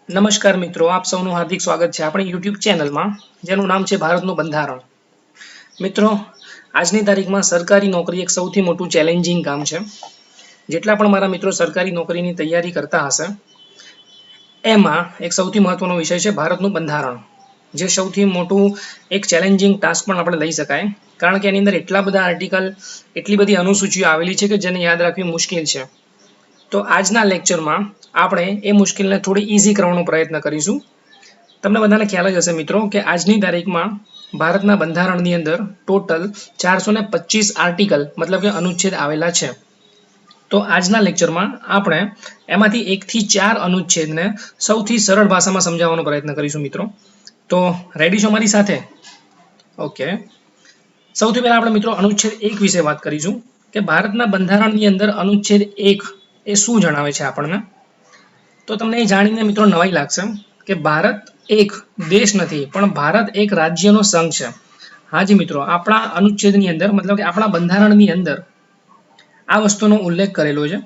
નમસ્કાર મિત્રો, આપ સૌનું હાર્દિક સ્વાગત છે આપણી યુટ્યુબ ચેનલમાં, જેનું નામ છે ભારતનું બંધારણ. મિત્રો, આજની તારીખમાં સરકારી નોકરી એક સૌથી મોટું ચેલેન્જિંગ કામ છે. જેટલા પણ મારા મિત્રો સરકારી નોકરીની તૈયારી કરતા હશે, એમાં એક સૌથી મહત્વનો વિષય છે ભારતનું બંધારણ, જે સૌથી મોટું એક ચેલેન્જિંગ ટાસ્ક પણ આપણે લઈ શકાય, કારણ કે એની અંદર એટલા બધા આર્ટિકલ, એટલી બધી અનુસૂચિઓ આવેલી છે કે જેને યાદ રાખવી મુશ્કેલ છે. તો આજના લેક્ચરમાં આપણે એ મુશ્કેલને થોડી ઈઝી કરવાનો પ્રયત્ન કરીશું. તમને બધાને ખ્યાલ જ હશે મિત્રો કે આજની તારીખમાં ભારતના બંધારણની અંદર ટોટલ 425 આર્ટિકલ મતલબ કે અનુચ્છેદ આવેલા છે. તો આજના લેક્ચરમાં આપણે એમાંથી 1 થી 4 અનુચ્છેદને સૌથી સરળ ભાષામાં સમજાવવાનો પ્રયત્ન કરીશું મિત્રો. તો રેડી છો મારી સાથે? ઓકે. સૌથી પહેલા આપણે મિત્રો અનુચ્છેદ 1 વિશે વાત કરીશું કે ભારતના બંધારણની અંદર અનુચ્છેદ 1 એ શું જણાવે છે આપણને. તો તમને એ જાણીને મિત્રો નવાઈ લાગશે કે ભારત એક દેશ નથી, પણ ભારત એક રાજ્યનો સંઘ છે. હાજી મિત્રો, આપણા અનુચ્છેદની અંદર મતલબ કે આપણા બંધારણની અંદર આ વસ્તુનો ઉલ્લેખ કરેલો છે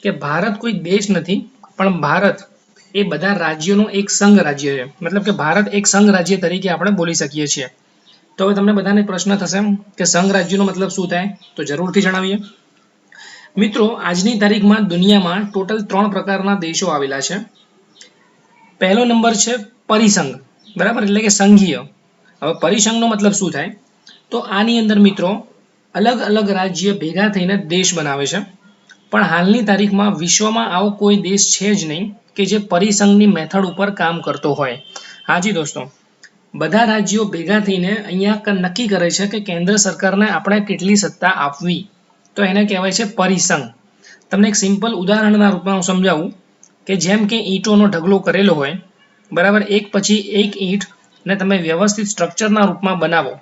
કે ભારત કોઈ દેશ નથી, પણ ભારત એ બધા રાજ્યોનો એક સંઘ રાજ્ય છે. મતલબ કે ભારત એક સંઘ રાજ્ય તરીકે આપણે બોલી શકીએ છીએ. તો હવે તમને બધાને પ્રશ્ન થશે કે સંઘ રાજ્યનો મતલબ શું થાય? તો જરૂરથી જણાવીએ મિત્રો. આજની તારીખમાં દુનિયામાં ટોટલ 3 પ્રકારના દેશો આવેલા છે. પહેલો નંબર છે પરિસંઘ, બરાબર, એટલે કે સંઘીય. હવે પરિસંઘનો મતલબ શું થાય? તો આની અંદર મિત્રો અલગ અલગ રાજ્ય ભેગા થઈને દેશ બનાવે છે. પણ હાલની તારીખમાં વિશ્વમાં આવો કોઈ દેશ છે જ નહીં કે જે પરિસંઘની મેથડ ઉપર કામ કરતો હોય. હાજી દોસ્તો, બધા રાજ્યો ભેગા થઈને અહીંયા નક્કી કરે છે કે કેન્દ્ર સરકારને આપણે કેટલી સત્તા આપવી. તો એને કહેવાય છે પરિસંઘ. તમને એક સિમ્પલ ઉદાહરણના રૂપમાં હું સમજાવું કે જેમ કે ઈંટોનો ઢગલો કરેલો હોય, બરાબર, એક પછી એક ઈંટ ને તમે વ્યવસ્થિત સ્ટ્રક્ચરના રૂપમાં બનાવો,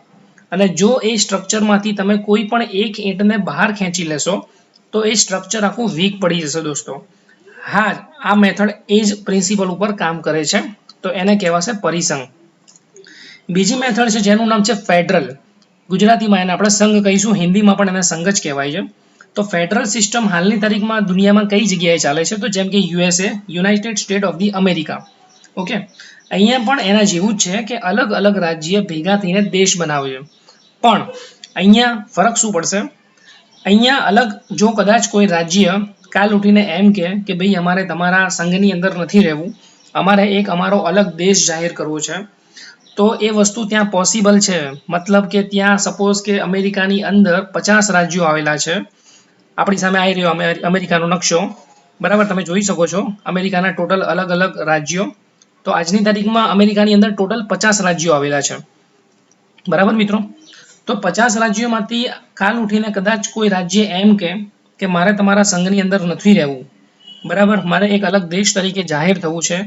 અને જો એ સ્ટ્રક્ચરમાંથી તમે કોઈ પણ એક ઈંટને બહાર ખેંચી લેશો તો એ સ્ટ્રક્ચર આખું વીક પડી જશે દોસ્તો. હા, આ મેથડ એ જ પ્રિન્સિપલ ઉપર કામ કરે છે, તો એને કહેવાશે પરિસંઘ. બીજી મેથડ છે જેનું નામ છે ફેડરલ. ગુજરાતીમાં એને આપણે સંઘ કહીશું, હિન્દીમાં પણ એને સંઘ જ કહેવાય છે. તો ફેડરલ સિસ્ટમ હાલની તારીખમાં દુનિયામાં કઈ જગ્યાએ ચાલે છે? તો જેમ કે USA, United state of the America. Okay, અહીંયા પણ એના જેવું જ છે કે અલગ અલગ રાજ્ય ભેગા થઈને દેશ બનાવે છે. પણ અહીંયા ફરક શું પડશે? અહીંયા અલગ, જો કદાચ કોઈ રાજ્ય કાલ ઉઠીને એમ કે ભાઈ અમારે તમારા સંઘની અંદર નથી રહેવું, અમારે એક અમારો અલગ દેશ જાહેર કરવો છે, તો એ વસ્તુ ત્યાં પોસિબલ છે. મતલબ કે ત્યાં સપોઝ કે અમેરિકાની અંદર 50 રાજ્યો આવેલા છે. આપણી સામે આવી રહ્યો અમેરિકાનો નકશો, બરાબર, તમે જોઈ શકો છો અમેરિકાના ટોટલ અલગ અલગ રાજ્યો. તો આજની તારીખમાં અમેરિકાની અંદર ટોટલ 50 રાજ્યો આવેલા છે, બરાબર મિત્રો. તો 50 રાજ્યોમાંથી કાલ ઉઠીને કદાચ કોઈ રાજ્ય એમ કે મારે તમારા સંઘની અંદર નથી રહેવું, બરાબર, મારે એક અલગ દેશ તરીકે જાહેર થવું છે,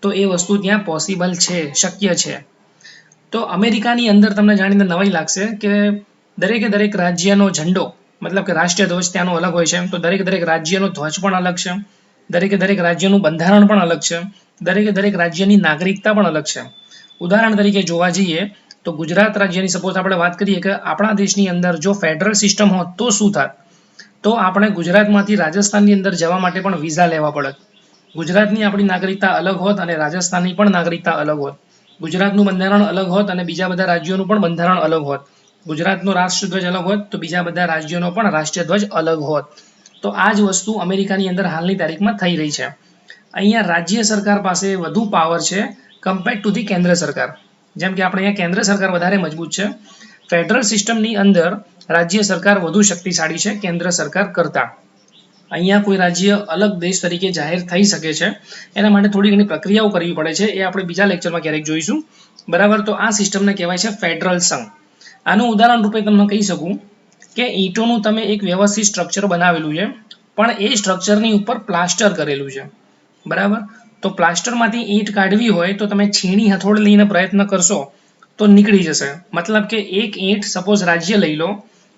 તો એ વસ્તુ ત્યાં પોસિબલ છે, શક્ય છે. તો અમેરિકાની અંદર તમને જાણીને નવાઈ લાગશે કે દરેકે દરેક રાજ્યનો ઝંડો મતલબ કે રાષ્ટ્રીય ધ્વજ ત્યાંનો અલગ હોય છે. તો દરેક દરેક રાજ્યનો ધ્વજ પણ અલગ છે, દરેકે દરેક રાજ્યનું બંધારણ પણ અલગ છે, દરેકે દરેક રાજ્યની નાગરિકતા પણ અલગ છે. ઉદાહરણ તરીકે જોવા જઈએ તો ગુજરાત રાજ્યની સપોઝ આપણે વાત કરીએ કે આપણા દેશની અંદર જો ફેડરલ સિસ્ટમ હોત તો શું થાત? તો આપણે ગુજરાતમાંથી રાજસ્થાનની અંદર જવા માટે પણ વિઝા લેવા પડત. ગુજરાતની આપણી નાગરિકતા અલગ હોત અને રાજસ્થાનની પણ નાગરિકતા અલગ હોત. ગુજરાતનું બંધારણ અલગ હોત અને બીજા બધા રાજ્યોનું પણ બંધારણ અલગ હોત. ગુજરાતનો રાષ્ટ્રધ્વજ અલગ હોત તો બીજા બધા રાજ્યોનો પણ રાષ્ટ્રધ્વજ અલગ હોત. તો આ જ વસ્તુ અમેરિકાની અંદર હાલની તારીખમાં થઈ રહી છે. અહીંયા રાજ્ય સરકાર પાસે વધુ પાવર છે કમ્પેર ટુ ધી કેન્દ્ર સરકાર. જેમ કે આપણે અહીંયા કેન્દ્ર સરકાર વધારે મજબૂત છે. ફેડરલ સિસ્ટમની અંદર રાજ્ય સરકાર વધુ શક્તિશાળી છે કેન્દ્ર સરકાર કરતા. અહીંયા કોઈ રાજ્ય અલગ દેશ તરીકે જાહેર થઈ શકે છે, એના માટે થોડી ઘણી પ્રક્રિયાઓ કરવી પડે છે, એ આપણે બીજા લેક્ચરમાં ક્યારેક જોઈશું, બરાબર. તો આ સિસ્ટમને કહેવાય છે ફેડરલ સંઘ. આનું ઉદાહરણ રૂપે તમને કહી શકું કે ઈંટોનું તમે એક વ્યવસ્થિત સ્ટ્રક્ચર બનાવેલું છે, પણ એ સ્ટ્રક્ચરની ઉપર પ્લાસ્ટર કરેલું છે, બરાબર. તો પ્લાસ્ટરમાંથી ઈંટ કાઢવી હોય તો તમે છીણી હથોડી લઈને પ્રયત્ન કરશો તો નીકળી જશે. મતલબ કે એક ઈંટ સપોઝ રાજ્ય લઈ લો,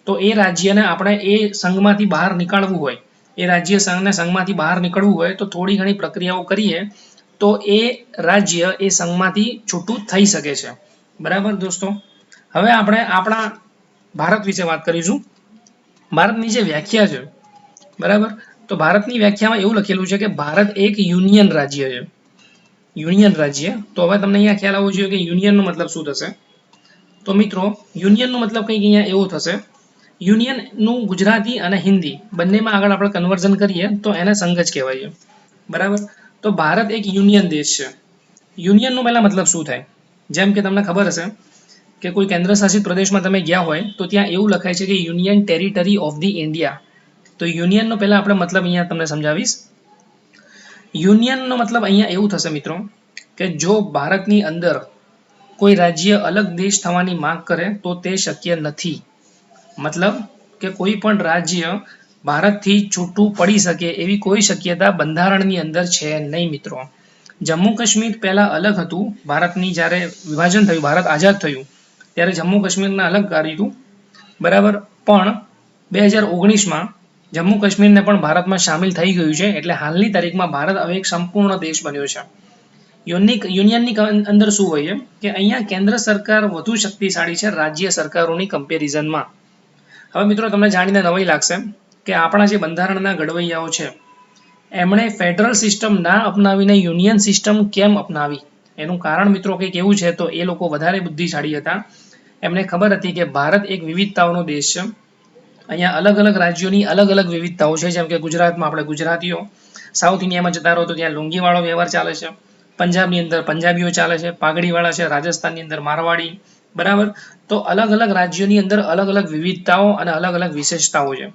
તો એ રાજ્યને આપણે એ સંઘમાંથી બહાર નીકાળવું હોય, એ રાજ્ય સંઘમાંથી બહાર નીકળવું હોય તો થોડી ઘણી પ્રક્રિયાઓ કરીએ તો એ રાજ્ય એ સંઘમાંથી છૂટું થઈ શકે છે, બરાબર દોસ્તો. હવે આપણે આપણા ભારત વિશે વાત કરીશું. ભારતની જે વ્યાખ્યા છે, બરાબર, તો ભારતની વ્યાખ્યામાં એવું લખેલું છે કે ભારત એક યુનિયન રાજ્ય છે. યુનિયન રાજ્ય. તો હવે તમને અહીંયા ખ્યાલ આવવો જોઈએ કે યુનિયનનો મતલબ શું થશે. તો મિત્રો યુનિયનનો મતલબ કંઈક અહીંયા એવો થશે, યુનિયનનું ગુજરાતી અને હિન્દી બંનેમાં આગળ આપણે કન્વર્ઝન કરીએ તો એને સંઘ જ કહેવાય છે, બરાબર. તો ભારત એક યુનિયન દેશ છે. યુનિયનનો પહેલા મતલબ શું થાય, જેમ કે તમને ખબર હશે કે કોઈ કેન્દ્ર શાસિત પ્રદેશમાં તમે ગયા હોય તો ત્યાં એવું લખાય છે કે union territory of the India. તો યુનિયનનો પહેલા આપણે મતલબ અહીંયા તમને સમજાવીશ. યુનિયનનો મતલબ અહીંયા એવું થશે મિત્રો કે જો ભારતની અંદર કોઈ રાજ્ય અલગ દેશ થવાની માંગ કરે તો તે શક્ય નથી. મતલબ કે કોઈ પણ રાજ્ય ભારતથી છૂટું પડી શકે એવી કોઈ શક્યતા બંધારણની અંદર છે નહીં મિત્રો. જમ્મુ કાશ્મીર પહેલા અલગ હતું, ભારતની જ્યારે વિભાજન થયું, ભારત આઝાદ થયું ત્યારે જમ્મુ કાશ્મીરને અલગ કાઢ્યું હતું, બરાબર. પણ 2019માં જમ્મુ કાશ્મીરને પણ ભારતમાં સામેલ થઈ ગયું છે. એટલે હાલની તારીખમાં ભારત હવે એક સંપૂર્ણ દેશ બન્યો છે. યુનિયનની અંદર શું હોય છે કે અહીંયા કેન્દ્ર સરકાર વધુ શક્તિશાળી છે રાજ્ય સરકારોની કમ્પેરિઝનમાં. હવે મિત્રો તમને જાણીને નવાઈ લાગશે કે આપણા જે બંધારણના ઘડવૈયાઓ છે એમણે ફેડરલ સિસ્ટમ ના અપનાવીને યુનિયન સિસ્ટમ કેમ અપનાવી. એનું કારણ મિત્રો કંઈક એવું છે, તો એ લોકો વધારે બુદ્ધિશાળી હતા. એમને ખબર હતી કે ભારત એક વિવિધતાઓનો દેશ છે. અહીંયા અલગ અલગ રાજ્યોની અલગ અલગ વિવિધતાઓ છે. જેમ કે ગુજરાતમાં આપણે ગુજરાતીઓ, સાઉથ ઇન્ડિયામાં જતા રહો તો ત્યાં લુંગીવાળો વ્યવહાર ચાલે છે, પંજાબની અંદર પંજાબીઓ ચાલે છે, પાઘડીવાળા છે, રાજસ્થાનની અંદર મારવાડી, બરાબર. તો અલગ અલગ રાજ્યોની અંદર અલગ અલગ વિવિધતાઓ અને અલગ અલગ વિશેષતાઓ છે.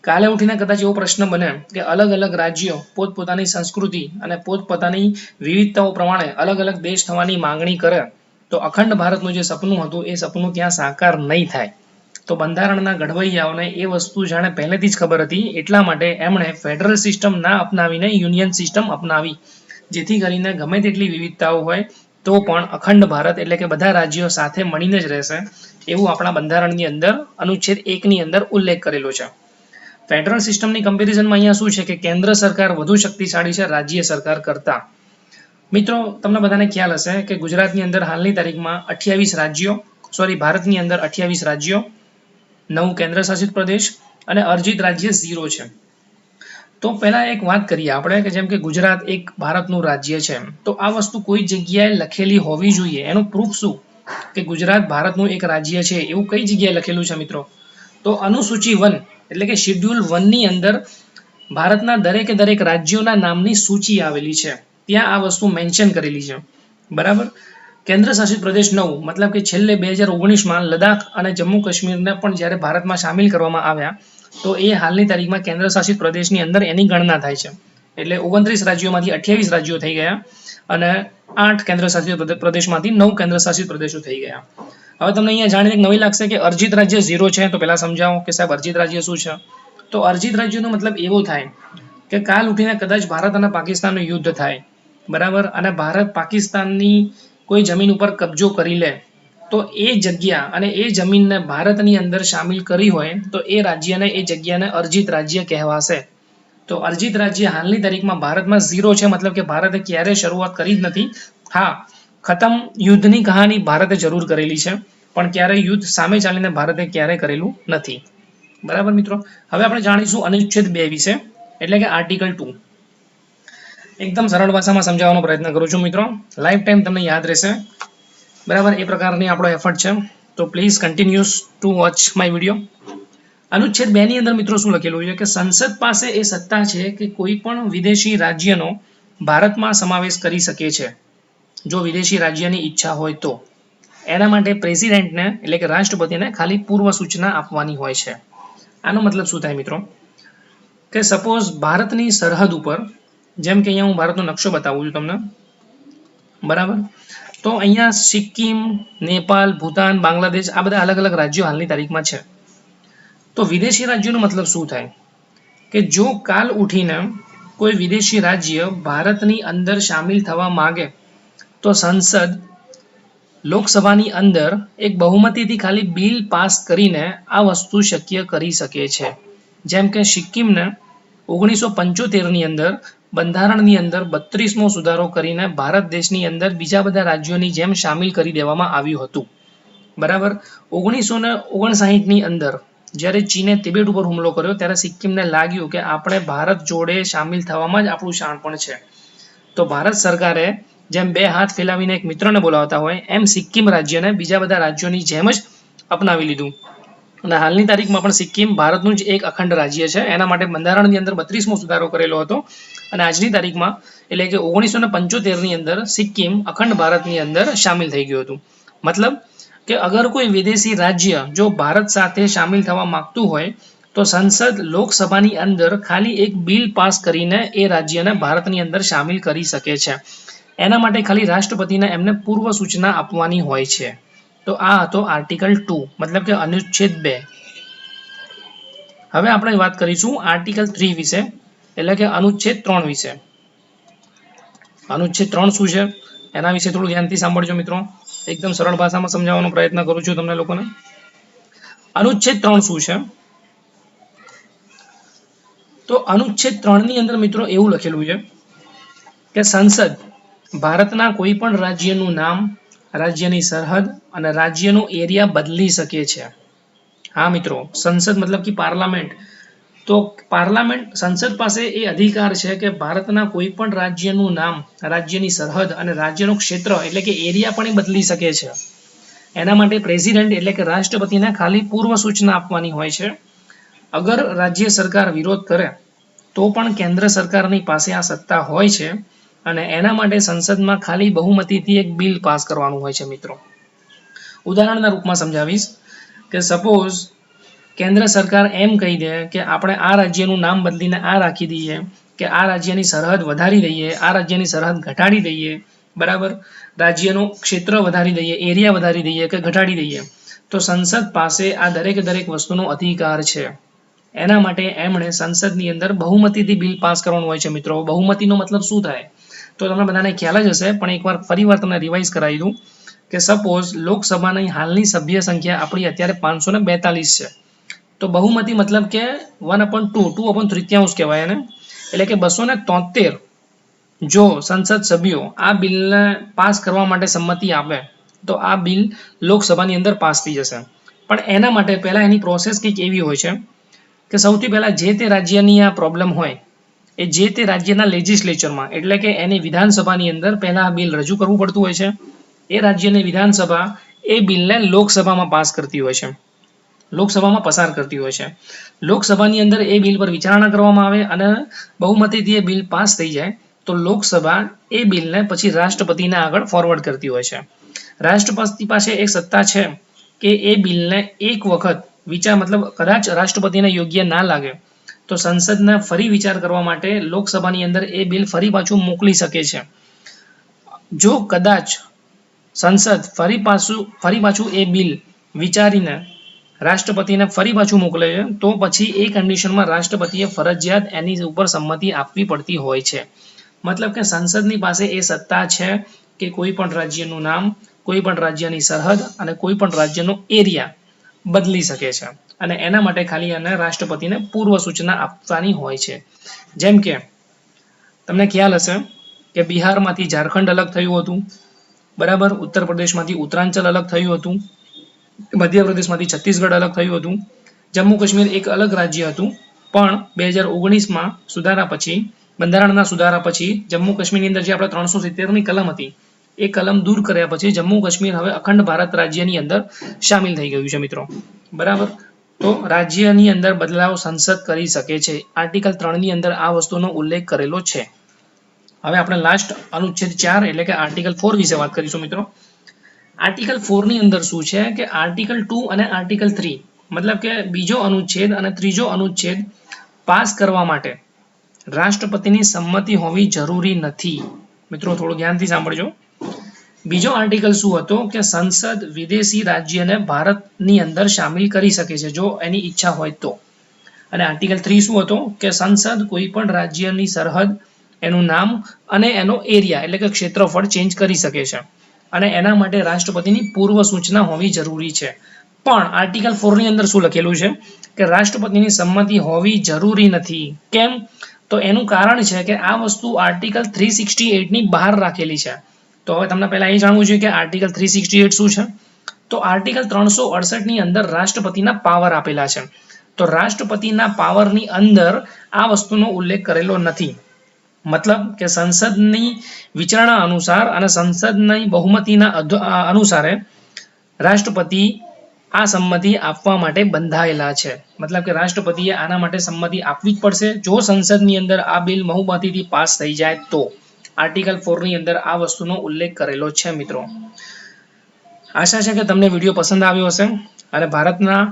કાલે ઉઠીને કદાચ એવો પ્રશ્ન બને કે અલગ અલગ રાજ્યો પોતપોતાની સંસ્કૃતિ અને પોતપોતાની વિવિધતાઓ પ્રમાણે અલગ અલગ દેશ થવાની માંગણી કરે તો અખંડ ભારતનું જે સપનું હતું એ સપનું ત્યાં સાકાર નહીં થાય. તો બંધારણના ઘડવૈયાઓને એ વસ્તુ જાણે પહેલેથી જ ખબર હતી, એટલા માટે એમણે ફેડરલ સિસ્ટમ ના અપનાવીને યુનિયન સિસ્ટમ અપનાવી, જેથી કરીને ગમે તેટલી વિવિધતાઓ હોય તો પણ અખંડ ભારત એટલે કે બધા રાજ્યો સાથે મળીને જ રહેશે એવું આપણા બંધારણની અંદર અનુચ્છેદ 1ની અંદર ઉલ્લેખ કરેલો છે. ફેડરલ સિસ્ટમની કમ્પેરિઝનમાં અહીંયા શું છે કે કેન્દ્ર સરકાર વધુ શક્તિશાળી છે રાજ્ય સરકાર કરતા. મિત્રો તમને બધાને ખ્યાલ હશે કે ગુજરાતની અંદર હાલની તારીખમાં 28 રાજ્યો, ભારતની અંદર 28 રાજ્યો, 9 કેન્દ્ર શાસિત પ્રદેશ અને અર્જિત રાજ્ય 0 છે. તો પહેલા એક વાત કરીએ આપણે કે જેમ કે ગુજરાત એક ભારતનું રાજ્ય છે, તો આ વસ્તુ કોઈ જગ્યાએ લખેલી હોવી જોઈએ. એનું પ્રૂફ શું કે ગુજરાત ભારતનું એક રાજ્ય છે એવું કઈ જગ્યાએ લખેલું છે મિત્રો? તો અનુસૂચિ 1 એટલે કે શેડ્યુલ 1 ની અંદર ભારતના દરેકે દરેક રાજ્યોના નામની સૂચિ આવેલી છે, ત્યાં આ વસ્તુ મેન્શન કરેલી છે, બરાબર. કેન્દ્ર શાસિત પ્રદેશ 9 મતલબ કે છેલ્લે 2019માં લદ્દાખ અને જમ્મુ કાશ્મીરને પણ જ્યારે ભારતમાં સામેલ કરવામાં આવ્યા તો એ હાલની તારીખમાં કેન્દ્ર શાસિત પ્રદેશની અંદર એની ગણના થાય છે. એટલે 29 રાજ્યોમાંથી 28 રાજ્યો થઈ ગયા અને 8 કેન્દ્ર શાસિત પ્રદેશમાંથી 9 કેન્દ્ર શાસિત પ્રદેશો થઈ ગયા. હવે તમને અહીંયા જાણીને નવી લાગશે કે અર્જિત રાજ્ય 0 છે. તો પહેલા સમજાવો કે સાહેબ અર્જિત રાજ્ય શું છે. તો અર્જિત રાજ્યનો મતલબ એવો થાય કે કાલ ઉઠીને કદાચ ભારત અને પાકિસ્તાનનું યુદ્ધ થાય, બરાબર, અને ભારત પાકિસ્તાનની કોઈ જમીન ઉપર કબજો કરી લે તો એ જગ્યા અને એ જમીનને ભારતની અંદર સામેલ કરી હોય તો એ રાજ્યને એ જગ્યાને અર્જિત રાજ્ય કહેવાશે. તો અર્જિત રાજ્ય હાલની તારીખમાં ભારતમાં 0 છે, મતલબ કે ભારતે ક્યારેય શરૂઆત કરી જ નથી. હા, ખતમ યુદ્ધની કહાની ભારતે જરૂર કરેલી છે પણ ક્યારેય યુદ્ધ સામે ચાલીને ભારતે ક્યારેય કરેલું નથી, બરાબર મિત્રો. હવે આપણે જાણીશું અનુચ્છેદ 2 વિશે એટલે કે આર્ટિકલ 2. એકદમ સરળ ભાષામાં સમજાવવાનો પ્રયત્ન કરું છું મિત્રો, લાઈફ ટાઈમ તમને યાદ રહેશે, બરાબર. એ પ્રકારની આપણો એફર્ટ છે, તો please continuous two watch my video. અનુચ્છેદ 2 ની અંદર મિત્રો શું લખેલું છે કે સંસદ પાસે એ સત્તા છે કે કોઈ પણ વિદેશી રાજ્યનો ભારતમાં સમાવેશ કરી શકે છે જો વિદેશી રાજ્યની ઈચ્છા હોય તો. એના માટે પ્રેસિડેન્ટને એટલે કે રાષ્ટ્રપતિને ખાલી પૂર્વ સૂચના આપવાની હોય છે. આનો મતલબ શું થાય મિત્રો કે સપોઝ ભારતની સરહદ ઉપર, જેમ કે અહીંયા હું ભારતનો નકશો બતાવું છું તમને, બરાબર. તો અહીંયા સિક્કિમ, નેપાલ, ભૂતાન, બાંગ્લાદેશ આ બધા અલગ અલગ રાજ્યો હાલની તારીખમાં છે. તો વિદેશી રાજ્યનો મતલબ શું થાય કે જો કાલ ઉઠીને કોઈ વિદેશી રાજ્ય ભારતની અંદર સામેલ થવા માંગે તો સંસદ લોકસભાની અંદર એક બહુમતીથી ખાલી બિલ પાસ કરીને આ વસ્તુ શક્ય કરી શકે છે. જેમ કે સિક્કિમને 1975ની અંદર બંધારણની અંદર 32મો સુધારો કરીને ભારત દેશની અંદર બીજા બધા રાજ્યોની જેમ સામેલ કરી દેવામાં આવ્યું હતું, બરાબર. 1959ની અંદર જ્યારે ચીને તિબેટ ઉપર હુમલો કર્યો ત્યારે સિક્કિમને લાગ્યું કે આપણે ભારત જોડે સામેલ થવામાં જ આપણું શાણપણ છે. તો ભારત સરકારે જેમ બે હાથ ફેલાવીને એક મિત્રને બોલાવતા હોય એમ સિક્કિમ રાજ્યને બીજા બધા રાજ્યોની જેમ જ અપનાવી લીધું અને હાલની તારીખમાં પણ સિક્કિમ ભારતનું જ એક અખંડ રાજ્ય છે. એના માટે બંધારણની અંદર 32મો સુધારો કરેલો હતો અને આજની તારીખમાં એટલે કે 1975ની અંદર સિક્કિમ અખંડ ભારતની અંદર સામેલ થઈ ગયું હતું. મતલબ કે અગર કોઈ વિદેશી રાજ્ય જો ભારત સાથે સામેલ થવા માંગતું હોય તો સંસદ લોકસભાની અંદર ખાલી એક બિલ પાસ કરીને એ રાજ્યને ભારતની અંદર સામેલ કરી શકે છે. એના માટે ખાલી રાષ્ટ્રપતિને એમને પૂર્વ સૂચના આપવાની હોય છે. તો આ હતો આર્ટિકલ 2 મતલબ કે અનુચ્છેદ 2. હવે આપણે વાત કરીશું આર્ટિકલ 3 વિશે એટલે કે અનુચ્છેદ 3 વિશે. અનુચ્છેદ 3 શું છે એના વિશે થોડું ધ્યાનથી સાંભળજો મિત્રો. એકદમ સરળ ભાષામાં સમજાવવાનો પ્રયત્ન કરું છું તમને લોકોને. અનુચ્છેદ 3 શું છે? તો અનુચ્છેદ 3 ની અંદર મિત્રો એવું લખેલું છે કે સંસદ ભારતના કોઈ પણ રાજ્યનું નામ, રાજ્યની સરહદ અને રાજ્યનો એરિયા બદલી શકે છે. હા મિત્રો, સંસદ મતલબ કે પાર્લામેન્ટ. તો પાર્લામેન્ટ સંસદ પાસે એ અધિકાર છે કે ભારતના કોઈ પણ રાજ્યનું નામ, રાજ્યની સરહદ અને રાજ્યનું ક્ષેત્ર એટલે કે એરિયા પણ એ બદલી શકે છે. એના માટે પ્રેસિડેન્ટ એટલે કે રાષ્ટ્રપતિને ખાલી પૂર્વ સૂચના આપવાની હોય છે. અગર રાજ્ય સરકાર વિરોધ કરે તો પણ કેન્દ્ર સરકારની પાસે આ સત્તા હોય છે અને એના માટે સંસદમાં ખાલી બહુમતીથી એક બિલ પાસ કરવાનું હોય છે મિત્રો. ઉદાહરણના રૂપમાં સમજાવીશ કે સપોઝ કેન્દ્ર સરકાર એમ કહી દે કે આપણે આ રાજ્યનું નામ બદલીને આ રાખી દઈએ, કે આ રાજ્યની સરહદ વધારી દઈએ, આ રાજ્યની સરહદ ઘટાડી દઈએ, બરાબર, રાજ્યનું ક્ષેત્ર વધારી દઈએ, એરિયા વધારી દઈએ કે ઘટાડી દઈએ, તો સંસદ પાસે આ દરેક વસ્તુનો અધિકાર છે. એના માટે એમણે સંસદની અંદર બહુમતીથી બિલ પાસ કરવાનું હોય છે મિત્રો. બહુમતીનો મતલબ શું થાય તો તમને બધાને ખ્યાલ જ હશે, પણ એકવાર ફરીવાર તમને રિવાઇઝ કરાવી દઉં કે સપોઝ લોકસભાની હાલની સભ્ય સંખ્યા આપણી અત્યારે 542 છે. તો બહુમતી મતલબ કે 1/2, 2/3 કહેવાય એને, એટલે કે 273 જો સંસદ સભ્યો આ બિલને પાસ કરવા માટે સંમતિ આપે તો આ બિલ લોકસભાની અંદર પાસ થઈ જશે. પણ એના માટે પહેલા એની પ્રોસેસ કંઈક એવી હોય છે કે સૌથી પહેલા જે તે રાજ્યની આ પ્રોબ્લેમ હોય એ જે તે રાજ્યના લેજિસ્લેચરમાં એટલે કે એની વિધાનસભાની અંદર પહેલા આ બિલ રજૂ કરવું પડતું હોય છે. એ રાજ્યની વિધાનસભા એ બિલને લોકસભામાં પાસ કરતી હોય છે, લોકસભામાં પસાર કરતી હોય છે. લોકસભાની અંદર એ બિલ પર વિચારણા કરવામાં આવે અને બહુમતીથી એ બિલ પાસ થઈ જાય તો લોકસભા એ બિલને પછી રાષ્ટ્રપતિને આગળ ફોરવર્ડ કરતી હોય છે. રાષ્ટ્રપતિ પાસે એક સત્તા છે કે એ બિલને એક વખત મતલબ કદાચ રાષ્ટ્રપતિને યોગ્ય ના લાગે તો સંસદને ફરી વિચાર કરવા માટે લોકસભાની અંદર એ બિલ ફરી પાછું મોકલી શકે છે. જો કદાચ સંસદ ફરી પાછું એ બિલ વિચારીને રાષ્ટ્રપતિને ફરી પાછું મોકલે છે તો પછી એ કન્ડિશનમાં રાષ્ટ્રપતિએ ફરજિયાત એની ઉપર સંમતિ આપવી પડતી હોય છે. મતલબ કે સંસદની પાસે એ સત્તા છે કે કોઈ પણ રાજ્યનું નામ, કોઈ પણ રાજ્યની સરહદ અને કોઈ પણ રાજ્યનો એરિયા બદલી શકે છે અને એના માટે ખાલી એને રાષ્ટ્રપતિને પૂર્વ સૂચના આપવાની હોય છે. જેમ કે તમને ખ્યાલ હશે કે બિહારમાંથી ઝારખંડ અલગ થયું હતું, બરાબર, ઉત્તર પ્રદેશમાંથી ઉત્તરાંચલ અલગ થયું હતું, મધ્યપ્રદેશમાંથી છત્તીસગઢ અલગ થયું હતું, જમ્મુ કાશ્મીર એક અલગ રાજ્ય હતું. પણ 2019માં સુધારા પછી, બંધારણના સુધારા પછી જમ્મુ કાશ્મીરની અંદર જે આપણે 370ની કલમ હતી એ કલમ દૂર કર્યા પછી જમ્મુ કાશ્મીર હવે અખંડ ભારત રાજ્યની અંદર સામેલ થઈ ગયું છે મિત્રો, બરાબર. તો રાજ્યની અંદર બદલાવ સંસદ કરી શકે છે. આર્ટિકલ 3 ની અંદર આ વસ્તુનો ઉલ્લેખ કરેલો છે. હવે આપણે લાસ્ટ અનુચ્છેદ 4 એટલે કે આર્ટિકલ 4 વિશે વાત કરીશું મિત્રો. આર્ટિકલ 4 ની અંદર શું છે કે આર્ટિકલ 2 અને આર્ટિકલ 3 મતલબ કે બીજો અનુચ્છેદ અને ત્રીજો અનુચ્છેદ પાસ કરવા માટે રાષ્ટ્રપતિની સંમતિ હોવી જરૂરી નથી. મિત્રો થોડું ધ્યાનથી સાંભળજો. બીજો આર્ટિકલ શું હતો કે સંસદ વિદેશી રાજ્યને ભારતની અંદર સામેલ કરી શકે છે જો એની ઈચ્છા હોય તો. અને આર્ટિકલ 3 શું હતો કે સંસદ કોઈ પણ રાજ્યની સરહદ, એનું નામ અને એનો એરિયા એટલે કે ક્ષેત્રફળ ચેન્જ કરી શકે છે અને એના માટે રાષ્ટ્રપતિની પૂર્વ સૂચના હોવી જરૂરી છે. પણ આર્ટિકલ 4 ની અંદર શું લખેલું છે કે રાષ્ટ્રપતિની સંમતિ હોવી જરૂરી નથી. કેમ? તો એનું કારણ છે કે આ વસ્તુ આર્ટિકલ 368 ની બહાર રાખેલી છે. તો હવે તમને પહેલા એ જાણવું જોઈએ કે આર્ટિકલ 368 શું છે. તો આર્ટિકલ 368 ની અંદર રાષ્ટ્રપતિના પાવર આપેલા છે. તો રાષ્ટ્રપતિના પાવરની અંદર આ વસ્તુનો ઉલ્લેખ કરેલો નથી. મતલબ કે સંસદની વિચારણા અનુસાર અને સંસદની બહુમતીના અનુસારે રાષ્ટ્રપતિ આ સંમતિ આપવા માટે બંધાયેલા છે. મતલબ કે રાષ્ટ્રપતિએ આના માટે સંમતિ આપવી જ પડશે. જો સંસદની અંદર આ બિલ બહુમતીથી પાસ થઈ જાય તો આર્ટિકલ 4 ની અંદર આ વસ્તુનો ઉલ્લેખ કરેલો છે મિત્રો. આશા છે કે તમને વિડીયો પસંદ આવ્યો હશે અને ભારતના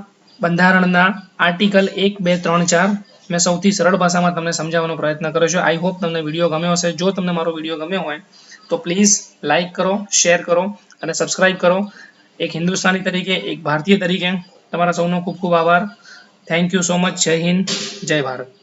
બંધારણના આર્ટિકલ 1, 2, 3, 4 મેં સૌથી સરળ ભાષામાં તમને સમજાવવાનો પ્રયત્ન કર્યો છે. આઈ હોપ તમને વિડીયો ગમ્યો હશે. જો તમને મારો વિડીયો ગમ્યો હોય તો પ્લીઝ લાઇક કરો, શેર કરો અને સબસ્ક્રાઇબ કરો. એક હિન્દુસ્તાની તરીકે, એક ભારતીય તરીકે તમારા સૌનો ખૂબ ખૂબ આભાર. Thank you so much. જય હિન્દ, જય ભારત.